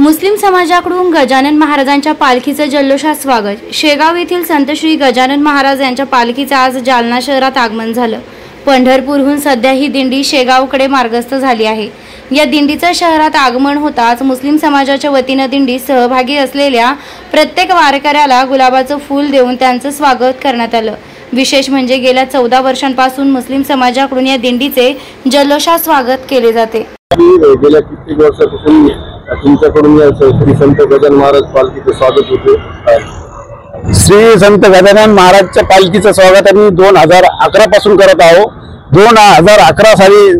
मुस्लिम समाजाकडून गजानन महाराजांच्या पालखीचं जल्लोषात स्वागत। शेगाव येथील संत श्री गजानन महाराज यांच्या पालखीचं आज जालना शहरात आगमन झालं। पंढरपूरहून सध्या ही दिंडी शेगावकडे मार्गस्थ झाली आहे। या दिंडीचं शहरात आगमन होताच मुस्लिम समाजाच्या वतीने दिंडीत सहभागी असलेल्या प्रत्येक वारकऱ्याला गुलाबाचं फूल देऊन त्यांचं स्वागत करण्यात आलं। विशेष म्हणजे गेल्या 14 वर्षांपासून मुस्लिम समाजाकडून या दिंडीचे जल्लोषात स्वागत केले जाते। गेल्या कित्येक वर्षापासून तुमच्याकडून श्री संत गजानन महाराज पालखीचे स्वागत होते। श्री संत गजानन महाराजच्या पालखीचं स्वागत आम्ही 2011 पासून करत आहोत। 2011 साली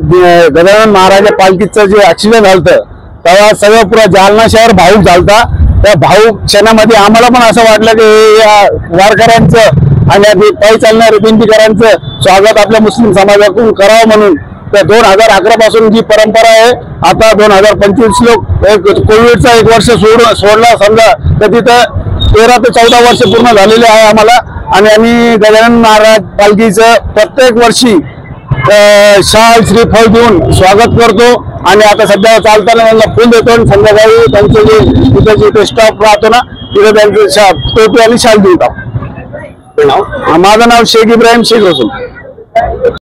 गजानन महाराज पालखीचं जे ऍक्सिडेंट झालं तेव्हा सगळं पुरा जालना शहर भाऊक झालता। त्या भाऊक क्षणामध्ये आम्हाला पण असं वाटलं की या वारकऱ्यांचं आणि पायी चालणाऱ्या दिंडीकरांचं स्वागत आपल्या मुस्लिम समाजाकडून करावं म्हणून 2011 पासून जी परंपरा आहे। आता 2025 लोक कोविडचा 1 वर्ष सोडला समजा तर तिथं 13 ते 14 वर्ष पूर्ण झालेले आहे आम्हाला। आणि आम्ही गजानन महाराज पालखीचं प्रत्येक वर्षी शाल श्रीफळ देऊन स्वागत करतो। आणि आता सध्या चालताना त्यांना फुल देतो आणि संध्याकाळी त्यांचे जे तिथे स्टॉप राहतो ना तिथे त्यांचे टोपी आणि शाल देऊन टाकतो। माझं नाव शेख इब्राहिम शेख रसूल।